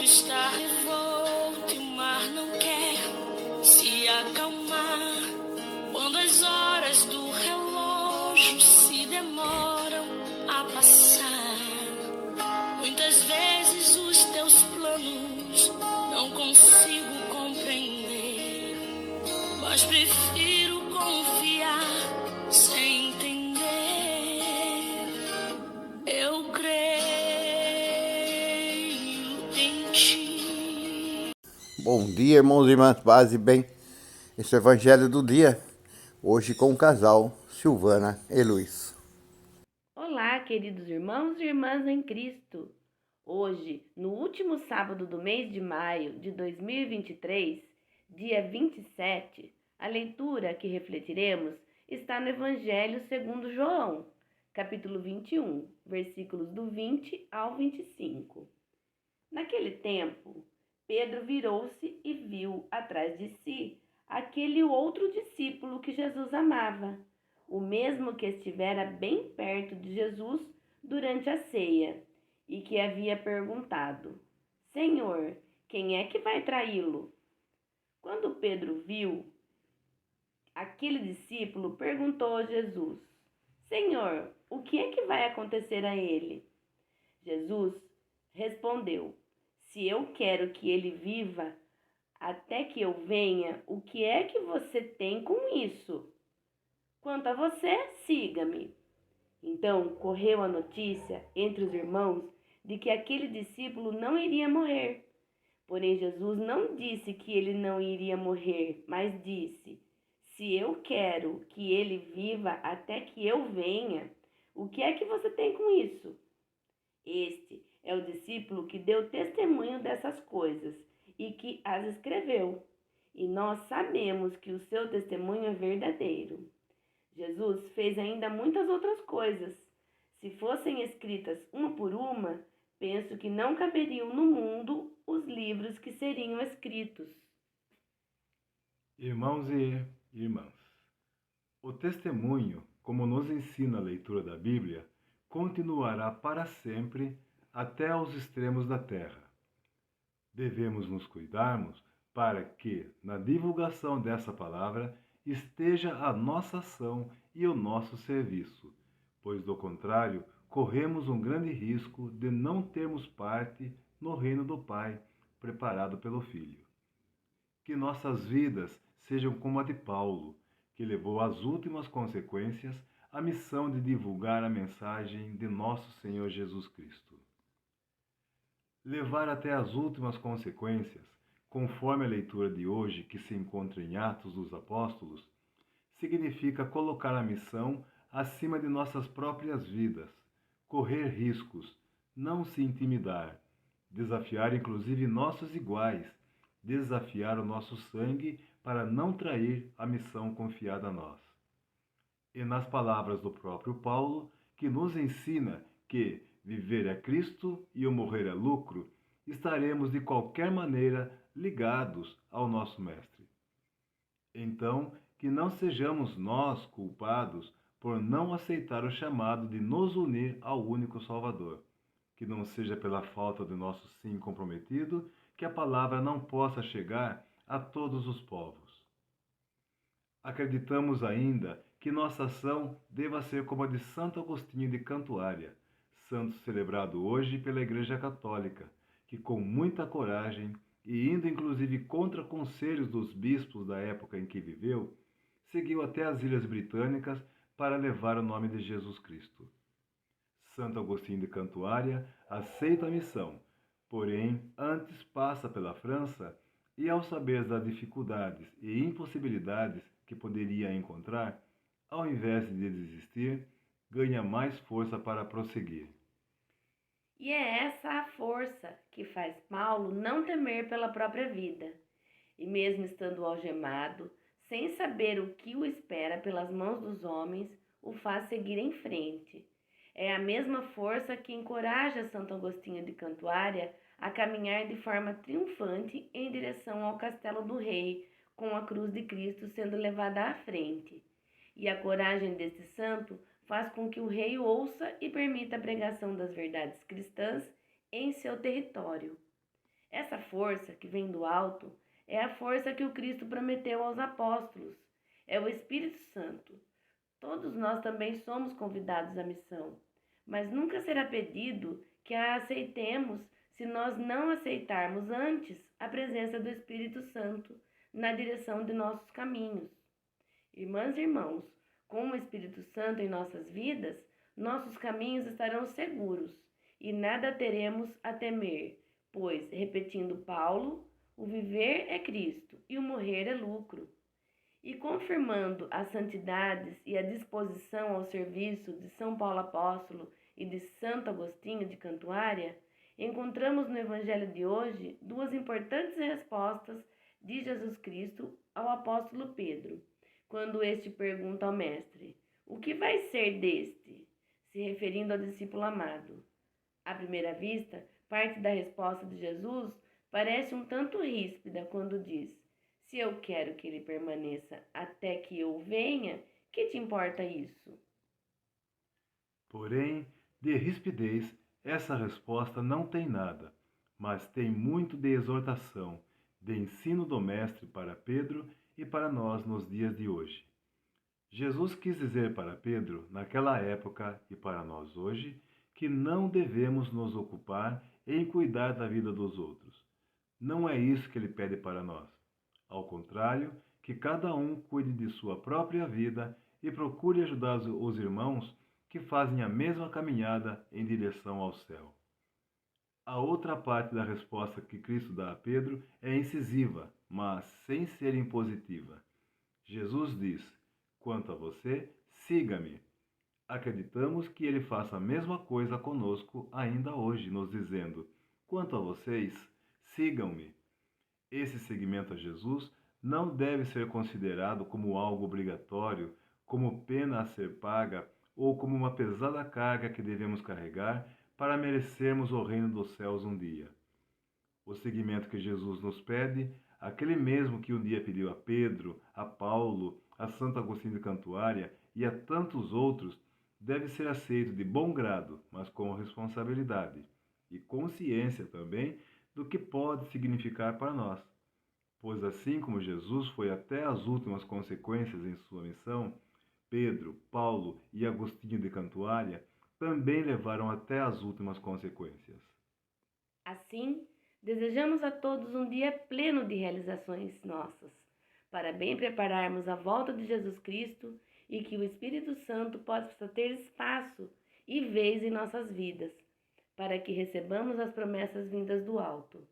está revolto e o mar não quer se acalmar. Quando as horas do relógio se demoram a passar, muitas vezes os teus planos não consigo compreender, mas prefiro confiar sem entender. Eu creio em ti. Bom dia, irmãos e irmãs, paz e bem. Esse é o Evangelho do dia, hoje com o casal Silvana e Luiz. Olá, queridos irmãos e irmãs em Cristo. Hoje, no último sábado do mês de maio de 2023, dia 27, a leitura que refletiremos está no Evangelho segundo João, capítulo 21, versículos do 20 ao 25. Naquele tempo, Pedro virou-se e viu atrás de si aquele outro discípulo que Jesus amava, o mesmo que estivera bem perto de Jesus durante a ceia e que havia perguntado: Senhor, quem é que vai traí-lo? Quando Pedro viu aquele discípulo, perguntou a Jesus: Senhor, o que é que vai acontecer a ele? Jesus respondeu: Se eu quero que ele viva até que eu venha, o que é que você tem com isso? Quanto a você, siga-me. Então correu a notícia entre os irmãos de que aquele discípulo não iria morrer. Porém, Jesus não disse que ele não iria morrer, mas disse: Se eu quero que ele viva até que eu venha, o que é que você tem com isso? Este é o discípulo que deu testemunho dessas coisas e que as escreveu. E nós sabemos que o seu testemunho é verdadeiro. Jesus fez ainda muitas outras coisas. Se fossem escritas uma por uma, penso que não caberiam no mundo os livros que seriam escritos. Irmãos e irmãs, o testemunho, como nos ensina a leitura da Bíblia, continuará para sempre até aos extremos da terra. Devemos nos cuidarmos para que, na divulgação dessa palavra, esteja a nossa ação e o nosso serviço, pois, do contrário, corremos um grande risco de não termos parte no reino do Pai, preparado pelo Filho. Que nossas vidas sejam como a de Paulo, que levou às últimas consequências a missão de divulgar a mensagem de nosso Senhor Jesus Cristo. Levar até as últimas consequências, conforme a leitura de hoje que se encontra em Atos dos Apóstolos, significa colocar a missão acima de nossas próprias vidas, correr riscos, não se intimidar, desafiar inclusive nossos iguais, desafiar o nosso sangue para não trair a missão confiada a nós. E nas palavras do próprio Paulo, que nos ensina que viver é Cristo e o morrer é lucro, estaremos de qualquer maneira ligados ao nosso Mestre. Então, que não sejamos nós culpados por não aceitar o chamado de nos unir ao único Salvador. Que não seja pela falta de nosso sim comprometido que a palavra não possa chegar a todos os povos. Acreditamos ainda que nossa ação deva ser como a de Santo Agostinho de Cantuária, santo celebrado hoje pela Igreja Católica, que com muita coragem e indo inclusive contra conselhos dos bispos da época em que viveu, seguiu até as Ilhas Britânicas para levar o nome de Jesus Cristo. Santo Agostinho de Cantuária aceita a missão, porém antes passa pela França e, ao saber das dificuldades e impossibilidades que poderia encontrar, ao invés de desistir, ganha mais força para prosseguir. E é essa a força que faz Paulo não temer pela própria vida. E mesmo estando algemado, sem saber o que o espera pelas mãos dos homens, o faz seguir em frente. É a mesma força que encoraja Santo Agostinho de Cantuária a caminhar de forma triunfante em direção ao castelo do rei, com a cruz de Cristo sendo levada à frente. E a coragem deste santo faz com que o rei ouça e permita a pregação das verdades cristãs em seu território. Essa força que vem do alto é a força que o Cristo prometeu aos apóstolos. É o Espírito Santo. Todos nós também somos convidados à missão, mas nunca será pedido que a aceitemos se nós não aceitarmos antes a presença do Espírito Santo na direção de nossos caminhos. Irmãs e irmãos, com o Espírito Santo em nossas vidas, nossos caminhos estarão seguros e nada teremos a temer, pois, repetindo Paulo, o viver é Cristo e o morrer é lucro. E confirmando as santidades e a disposição ao serviço de São Paulo Apóstolo e de Santo Agostinho de Cantuária, encontramos no Evangelho de hoje duas importantes respostas de Jesus Cristo ao apóstolo Pedro, quando este pergunta ao Mestre: "O que vai ser deste?", se referindo ao discípulo amado. À primeira vista, parte da resposta de Jesus parece um tanto ríspida quando diz: "Se eu quero que ele permaneça até que eu venha, que te importa isso?" Porém, de rispidez, essa resposta não tem nada, mas tem muito de exortação, de ensino do Mestre para Pedro e para nós nos dias de hoje. Jesus quis dizer para Pedro, naquela época e para nós hoje, que não devemos nos ocupar em cuidar da vida dos outros. Não é isso que ele pede para nós. Ao contrário, que cada um cuide de sua própria vida e procure ajudar os irmãos que fazem a mesma caminhada em direção ao céu. A outra parte da resposta que Cristo dá a Pedro é incisiva, mas sem ser impositiva. Jesus diz: "Quanto a você, siga-me." Acreditamos que ele faça a mesma coisa conosco ainda hoje, nos dizendo: "Quanto a vocês, sigam-me." Esse seguimento a Jesus não deve ser considerado como algo obrigatório, como pena a ser paga ou como uma pesada carga que devemos carregar para merecermos o reino dos céus um dia. O seguimento que Jesus nos pede, aquele mesmo que um dia pediu a Pedro, a Paulo, a Santo Agostinho de Cantuária e a tantos outros, deve ser aceito de bom grado, mas com responsabilidade e consciência também do que pode significar para nós. Pois assim como Jesus foi até as últimas consequências em sua missão, Pedro, Paulo e Agostinho de Cantuária também levaram até as últimas consequências. Assim, desejamos a todos um dia pleno de realizações nossas, para bem prepararmos a volta de Jesus Cristo e que o Espírito Santo possa ter espaço e vez em nossas vidas, para que recebamos as promessas vindas do alto.